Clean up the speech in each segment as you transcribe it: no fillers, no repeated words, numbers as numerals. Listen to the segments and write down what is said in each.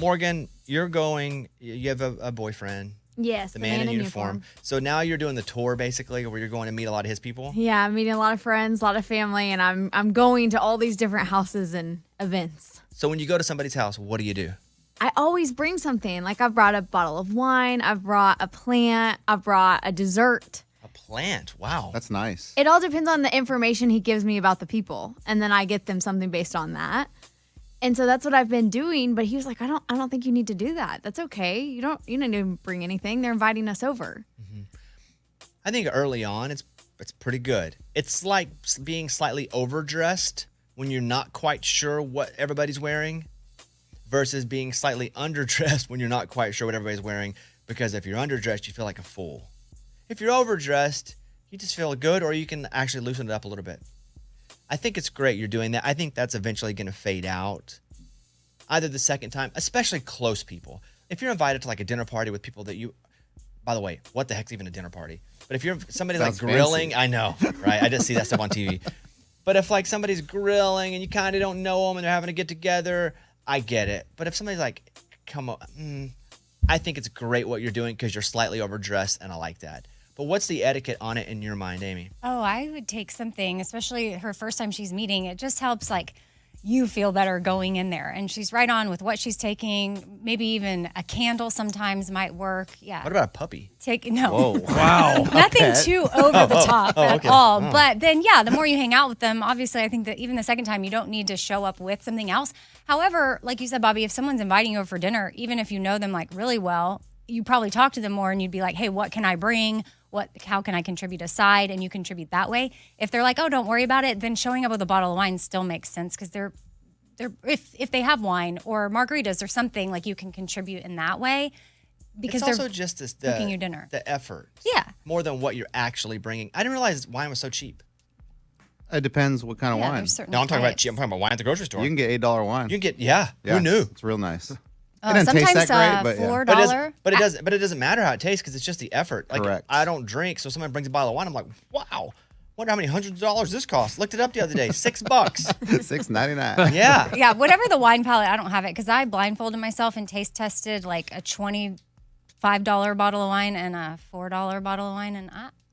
Morgan, you're going. You have a boyfriend. Yes, the man in uniform. So now you're doing the tour, basically, where you're going to meet a lot of his people? Yeah, I'm meeting a lot of friends, a lot of family, and I'm going to all these different houses and events. So when you go to somebody's house, what do you do? I always bring something. Like I've brought a bottle of wine, I've brought a plant, I've brought a dessert. A plant? Wow. That's nice. It all depends on the information he gives me about the people, and then I get them something based on that. And so that's what I've been doing. But he was like, I don't think you need to do that. That's okay. You don't need to bring anything. They're inviting us over. Mm-hmm. I think early on, it's pretty good. It's like being slightly overdressed when you're not quite sure what everybody's wearing versus being slightly underdressed when you're not quite sure what everybody's wearing. Because if you're underdressed, you feel like a fool. If you're overdressed, you just feel good, or you can actually loosen it up a little bit. I think it's great you're doing that. I think that's eventually going to fade out either the second time, especially close people. If you're invited to like a dinner party with people that you, by the way, what the heck's even a dinner party? But if you're somebody like grilling, fancy. I know, right? I just see that stuff on TV. But if like somebody's grilling and you kind of don't know them and they're having to get together, I get it. But if somebody's like, come on, I think it's great what you're doing because you're slightly overdressed and I like that. But what's the etiquette on it in your mind, Amy? Oh, I would take something, especially her first time she's meeting. It just helps like you feel better going in there. And she's right on with what she's taking. Maybe even a candle sometimes might work. Yeah. What about a puppy? No. Whoa. Wow. Nothing too over the top at all. Oh. But then, yeah, the more you hang out with them, obviously, I think that even the second time, you don't need to show up with something else. However, like you said, Bobby, if someone's inviting you over for dinner, even if you know them like really well, you probably talk to them more and you'd be like, hey, what can I bring? How can I contribute a side? And you contribute that way. If they're like, oh, don't worry about it, then showing up with a bottle of wine still makes sense because they're if they have wine or margaritas or something, like you can contribute in that way because it's they're also just cooking your dinner. The effort. Yeah. More than what you're actually bringing. I didn't realize wine was so cheap. It depends what kind of wine. No, I'm talking about cheap. I'm talking about wine at the grocery store. You can get $8 wine. You can get, who knew? It's real nice. Oh, it doesn't sometimes taste that great, $4. But it doesn't matter how it tastes because it's just the effort. Like, correct. I don't drink, so someone brings a bottle of wine. I'm like, wow. Wonder how many hundreds of dollars this costs. Looked it up the other day. $6. $6.99. Yeah. Yeah, whatever the wine palette, I don't have it because I blindfolded myself and taste tested like a $25 bottle of wine and a $4 bottle of wine, and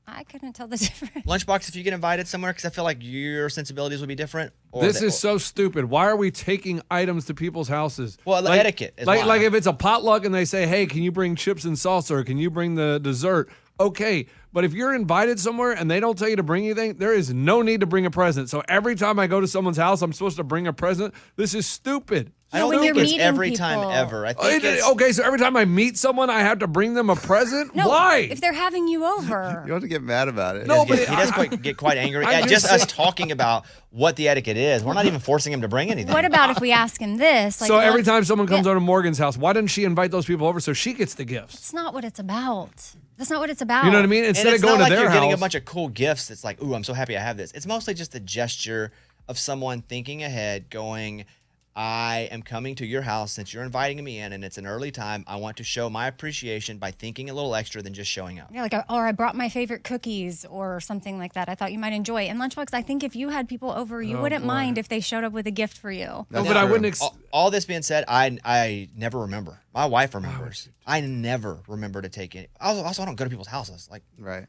I couldn't tell the difference. Lunchbox, if you get invited somewhere, because I feel like your sensibilities would be different. This is so stupid. Why are we taking items to people's houses? Well, like, etiquette is like, why. like if it's a potluck and they say, hey, can you bring chips and salsa or can you bring the dessert? Okay, but if you're invited somewhere and they don't tell you to bring anything, there is no need to bring a present. So every time I go to someone's house, I'm supposed to bring a present. This is stupid. I don't think it's every time ever. I think okay, so every time I meet someone, I have to bring them a present? No, Why? if they're having you over. You don't have to get mad about it. No, but he does get quite angry. Just us talking about what the etiquette is. We're not even forcing him to bring anything. What about if we ask him this? Like, so every time someone comes over to Morgan's house, why doesn't she invite those people over so she gets the gifts? That's not what it's about. That's not what it's about. You know what I mean? Instead of going to their house. It's not like you're getting a bunch of cool gifts. It's like, ooh, I'm so happy I have this. It's mostly just a gesture of someone thinking ahead, going, I am coming to your house since you're inviting me in and it's an early time. I want to show my appreciation by thinking a little extra than just showing up. Yeah, like, or I brought my favorite cookies or something like that I thought you might enjoy. And Lunchbox, I think if you had people over, you wouldn't mind if they showed up with a gift for you. No, but I wouldn't. All this being said, I never remember. My wife remembers. I never remember to take any. Also, I don't go to people's houses. Like, right.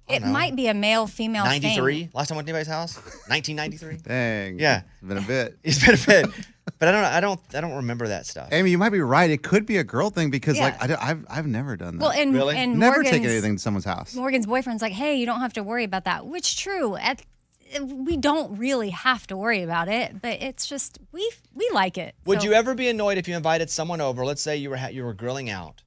It might be a male-female thing. 93? Last time I went to anybody's house? 1993? Dang. Yeah. It's been a bit. It's been a bit. But I don't remember that stuff. Amy, you might be right. It could be a girl thing because I've never done that. Well, and really? and never Morgan's, taken anything to someone's house. Morgan's boyfriend's like, hey, you don't have to worry about that. Which true. We don't really have to worry about it, but it's just we like it. Would you ever be annoyed if you invited someone over? Let's say you were grilling out,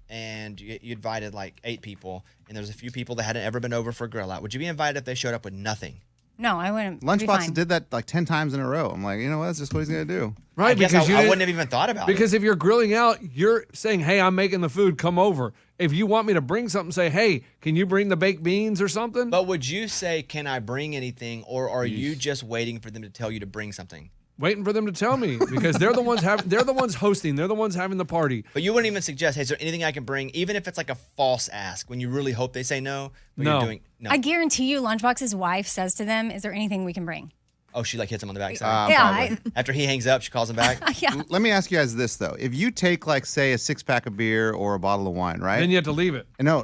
and you invited like 8 people, and there's a few people that hadn't ever been over for a grill out. Would you be invited if they showed up with nothing? No, I wouldn't. Lunchbox did that like 10 times in a row. I'm like, you know what? That's just what he's going to do. Right, I guess I wouldn't have even thought about it. Because if you're grilling out, you're saying, hey, I'm making the food, come over. If you want me to bring something, say, hey, can you bring the baked beans or something? But would you say, can I bring anything, or are you just waiting for them to tell you to bring something? Waiting for them to tell me because they're the ones hosting, they're the ones having the party. But you wouldn't even suggest, hey, is there anything I can bring, even if it's like a false ask when you really hope they say no? But No. You're doing, no. I guarantee you, Lunchbox's wife says to them, "Is there anything we can bring?" Oh, she like hits him on the backside. Yeah, After he hangs up, she calls him back. yeah. Let me ask you guys this though: if you take like say a 6-pack of beer or a bottle of wine, right? Then you have to leave it. No,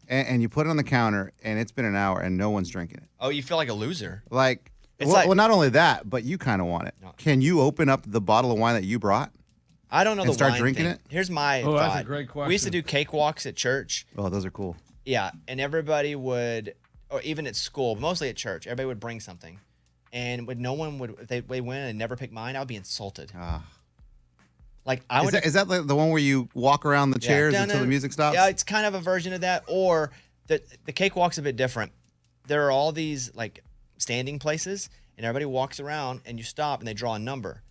and you put it on the counter, and it's been an hour, and no one's drinking it. Oh, you feel like a loser. Like, It's like- well, not only that, but you kind of want it. No. Can you open up the bottle of wine that you brought? I don't know And the start wine drinking thing. it? Here's my Oh, thought. that's a great We used to question. do cakewalks at church. Oh, those are cool. Yeah, and everybody would, or even at school, but mostly at church, everybody would bring something. And when no one would, if they win and never pick mine, I would be insulted. Like I would. Is that the one where you walk around the chairs until the music stops? Yeah, it's kind of a version of that. Or the cakewalk's a bit different. There are all these like standing places, and everybody walks around, and you stop, and they draw a number.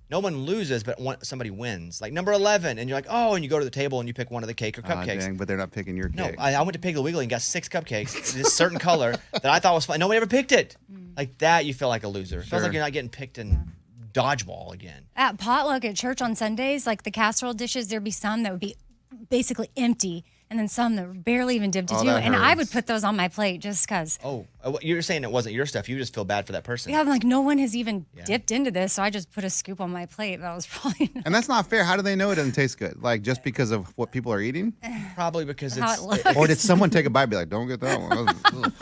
No one loses, but somebody wins. Like number 11, and you're like, oh, and you go to the table and you pick one of the cake or cupcakes. Dang, but they're not picking your No, cake. I went to Piggly Wiggly and got 6 cupcakes, this certain color that I thought was fun. Nobody ever picked it. Like that, you feel like a loser. It feels like Sure. you're not getting picked in dodgeball again. At potluck at church on Sundays, like the casserole dishes, there'd be some that would be basically empty, and then some that were barely even dipped into. that And I would hurts. put those on my plate just because. Oh, you're saying it wasn't your stuff. You just feel bad for that person. Yeah, I'm like, no one has even dipped into this, so I just put a scoop on my plate. That was probably And that's not fair. How do they know it doesn't taste good? Like just because of what people are eating? Probably because How it's. it looks. Or did someone take a bite and be like, don't get that one?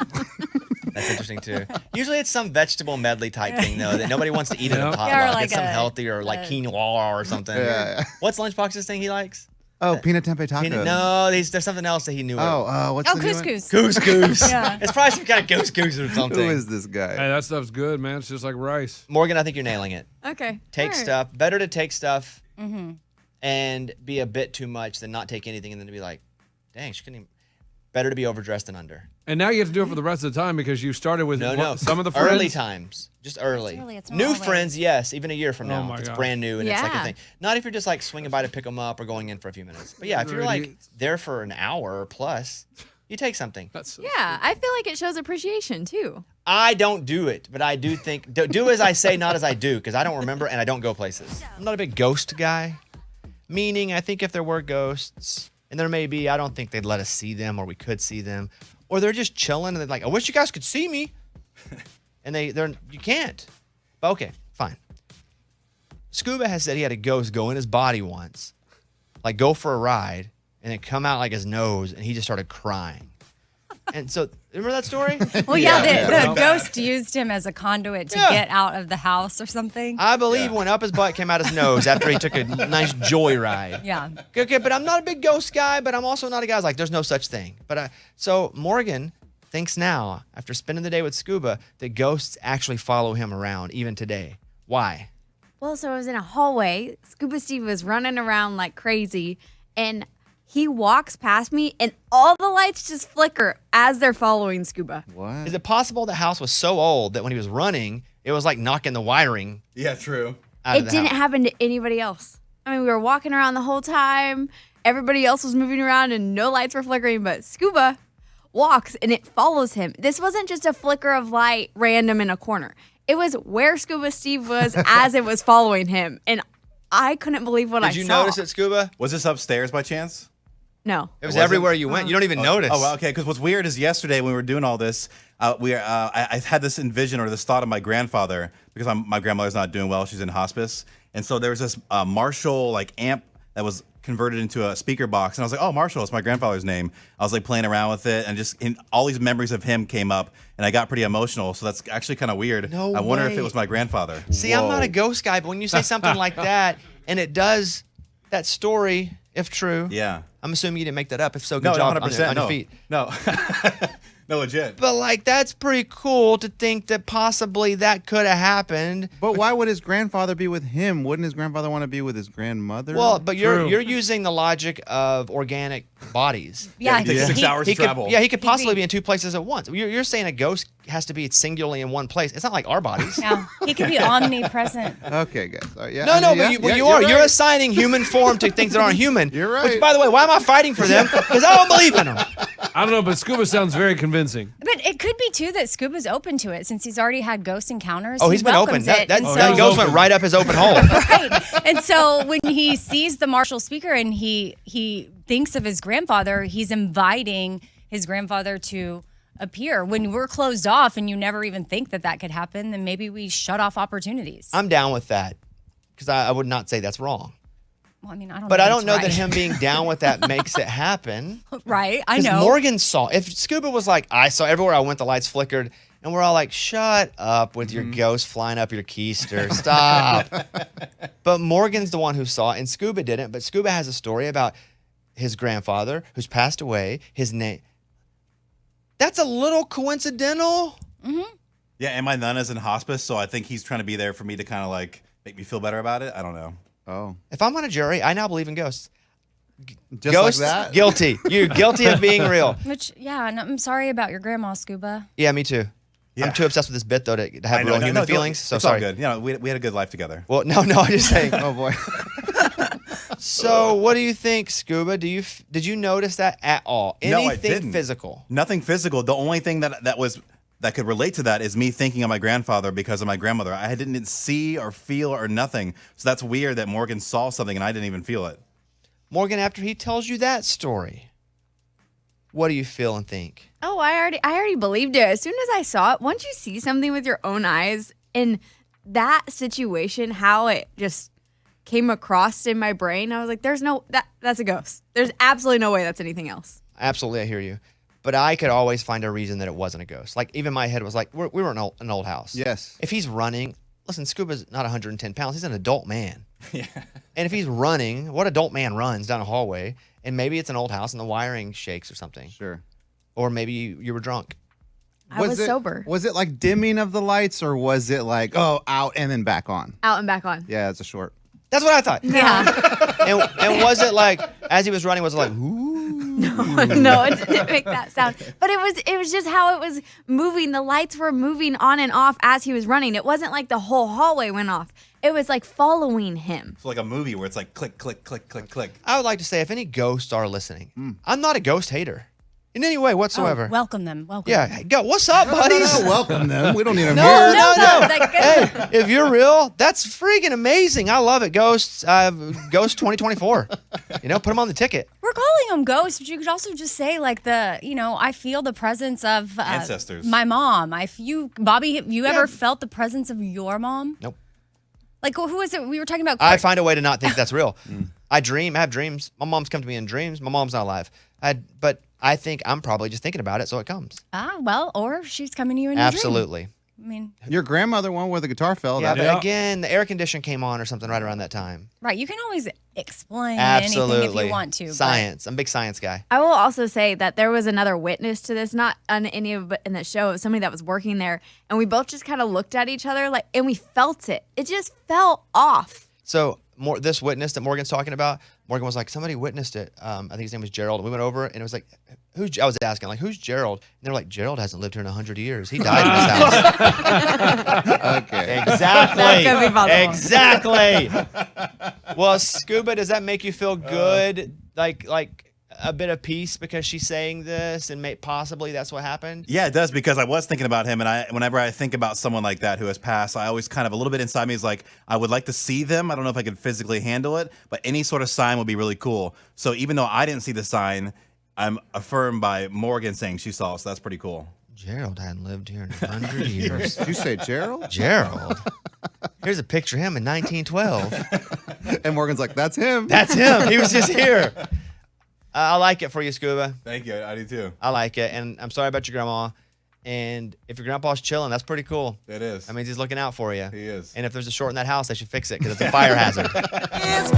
That's interesting too. Usually it's some vegetable medley type thing though that nobody wants to eat at Yeah. a potluck. Yeah, or like it's some a- healthy or like quinoa or something. Yeah. What's Lunchbox's thing he likes? Oh, peanut tempeh tacos. No, there's something else that he knew. What's Oh, the new one? couscous. Couscous. Yeah. It's probably some kind of couscous or something. Who is this guy? Hey, that stuff's good, man. It's just like rice. Morgan, I think you're nailing it. Okay. Take All right. stuff. Better to take stuff and be a bit too much than not take anything and then to be like, dang, she couldn't even. Better to be overdressed than under. And now you have to do it for the rest of the time because you started with No. some of the friends. Early times. Just early. It's early, it's not New always. friends, yes. Even a year from Oh now. my If it's gosh. brand new and it's like a Yeah. thing. Not if you're just like swinging by to pick them up or going in for a few minutes. But yeah, if you're like there for an hour or plus, you take something. That's so Yeah, I feel like it shows appreciation too. I don't do it, but I do think do as I say, not as I do, because I don't remember and I don't go places. I'm not a big ghost guy. Meaning, I think if there were ghosts, and there may be, I don't think they'd let us see them, or we could see them, or they're just chilling and they're like, I wish you guys could see me, and they're you can't. But okay, fine. Scuba has said he had a ghost go in his body once, like go for a ride, and then come out like his nose, and he just started crying. And so, remember that story? Well, the ghost used him as a conduit to Yeah. get out of the house or something. I believe went up his butt, came out his nose after he took a nice joyride. Yeah. Okay, but I'm not a big ghost guy, but I'm also not a guy who's like, there's no such thing. But so Morgan thinks now, after spending the day with Scuba, that ghosts actually follow him around even today. Why? Well, so I was in a hallway. Scuba Steve was running around like crazy, and he walks past me, and all the lights just flicker as they're following Scuba. What? Is it possible the house was so old that when he was running, it was like knocking the wiring Yeah, true. out of It the didn't house? happen to anybody else. I mean, we were walking around the whole time. Everybody else was moving around, and no lights were flickering, but Scuba walks, and it follows him. This wasn't just a flicker of light random in a corner. It was where Scuba Steve was as it was following him, and I couldn't believe what I saw. Did you notice it, Scuba? Was this upstairs by chance? No. It was wasn't? everywhere you went. You don't even notice. Oh, well, okay. Because what's weird is yesterday when we were doing all this, I had this envision or this thought of my grandfather because my grandmother's not doing well; she's in hospice, and so there was this Marshall like amp that was converted into a speaker box, and I was like, "Oh, Marshall, it's my grandfather's name." I was like playing around with it, and just all these memories of him came up, and I got pretty emotional. So that's actually kind of weird. No I wonder if way. it was my grandfather. See, I'm not a ghost guy, but when you say something like that, and it does, that story, if true, Yeah. I'm assuming you didn't make that up. If so, good No, job 100%. on your feet. No. No, legit. But like, that's pretty cool to think that possibly that could have happened. But why would his grandfather be with him? Wouldn't his grandfather want to be with his grandmother? Well, but True. you're using the logic of organic bodies. Yeah. it takes 6 hours He to could, travel. yeah, he could possibly be in 2 places at once. You're saying a ghost has to be singularly in one place. It's not like our bodies. Yeah. He could be omnipresent. Okay, guys. Yeah, No, yeah, but you yeah, are. you're You're right. assigning human form to things that aren't human. You're Which, right. by the way, why am I fighting for them? Because I don't believe in them. I don't know, but Scuba sounds very convincing. But it could be too that Scuba's open to it since he's already had ghost encounters. Oh, he he's been open. welcomes That it, and that so- ghost went right up his open hole. right. And so when he sees the Marshall speaker and he thinks of his grandfather, he's inviting his grandfather to appear. When we're closed off and you never even think that could happen, then maybe we shut off opportunities. I'm down with that because I would not say that's wrong. Well, I mean, I don't But know I if don't it's know right. that him being down with that makes it happen. Right, I 'Cause know. Morgan saw, if Scuba was like, I saw everywhere I went, the lights flickered, and we're all like, shut up with your ghost flying up your keister. Stop. But Morgan's the one who saw it, and Scuba didn't. But Scuba has a story about his grandfather who's passed away, his name. That's a little coincidental. Yeah, and my nun is in hospice, so I think he's trying to be there for me to kind of like make me feel better about it. I don't know. Oh, If I'm on a jury, I now believe in ghosts. just Ghosts, like that. guilty. You're guilty of being real. Which, yeah, and I'm sorry about your grandma, Scuba. Yeah, me too. Yeah. I'm too obsessed with this bit, though, to have I know, real no, human no, feelings. So it's sorry. all good. You know, we had a good life together. Well, no, I'm just saying. Oh boy. So, what do you think, Scuba? Did you notice that at all? No, I Anything didn't. physical? Nothing physical. The only thing that could relate to that is me thinking of my grandfather because of my grandmother. I didn't see or feel or nothing. So that's weird that Morgan saw something and I didn't even feel it. Morgan, after he tells you that story, what do you feel and think? Oh, I already believed it. As soon as I saw it, once you see something with your own eyes in that situation, how it just came across in my brain, I was like, that's a ghost. There's absolutely no way that's anything else. Absolutely, I hear you. But I could always find a reason that it wasn't a ghost. Like, even my head was like, we were in an old house. Yes. If he's running, listen, Scuba's not 110 pounds. He's an adult man. Yeah. And if he's running, what adult man runs down a hallway? And maybe it's an old house and the wiring shakes or something. Sure. Or maybe you were drunk. I was sober. Was it like dimming of the lights, or was it like out and then back on? Out and back on. Yeah, it's a short. That's what I thought. Yeah. And was it like, as he was running, was it like, ooh? No, it didn't make that sound. But it was just how it was moving. The lights were moving on and off as he was running. It wasn't like the whole hallway went off. It was like following him. It's like a movie where it's like click, click, click, click, click. I would like to say, if any ghosts are listening, I'm not a ghost hater in any way whatsoever. Oh, welcome them. Welcome. Yeah. Hey, what's up, buddies? Welcome them. We don't need them No, here. no. Like, Hey, if you're real, that's freaking amazing. I love it. Ghosts, Ghost 2024. Put them on the ticket. We're calling them ghosts, but you could also just say like I feel the presence of Ancestors. My mom. Bobby, have you ever felt the presence of your mom? Nope. Like, who is it? We were talking about. I find a way to not think that's real. I have dreams. My mom's come to me in dreams. My mom's not alive. But I think I'm probably just thinking about it, so it comes. Or she's coming to you in your dream. Absolutely. I mean, Your grandmother one where the guitar fell. Yeah, that but again, the air condition came on or something right around that time. right. You can always explain Absolutely. anything if you want to. but- Science. I'm a big science guy. I will also say that there was another witness to this, not on any of it in the show. It was somebody that was working there, and we both just kind of looked at each other and we felt it. It just felt off. So this witness that Morgan's talking about, Morgan was like, somebody witnessed it. I think his name was Gerald. And we went over and it was like, I was asking, like, who's Gerald? And they're like, Gerald hasn't lived here in 100 years. He died in this house. Okay. Exactly. That could be possible. Exactly. Well, Scuba, does that make you feel good? Like a bit of peace because she's saying this and possibly that's what happened? Yeah, it does, because I was thinking about him, and whenever I think about someone like that who has passed, I always kind of a little bit inside me is like, I would like to see them. I don't know if I could physically handle it, but any sort of sign would be really cool. So even though I didn't see the sign, I'm affirmed by Morgan saying she saw it, so that's pretty cool. Gerald hadn't lived here in 100 years. Did you say Gerald? Gerald? Here's a picture of him in 1912. And Morgan's like, that's him. That's him. He was just here. I like it for you, Scuba. Thank you. I do too. I like it. And I'm sorry about your grandma. And if your grandpa's chilling, that's pretty cool. It is. That means he's looking out for you. He is. And if there's a short in that house, they should fix it because it's a fire hazard. It's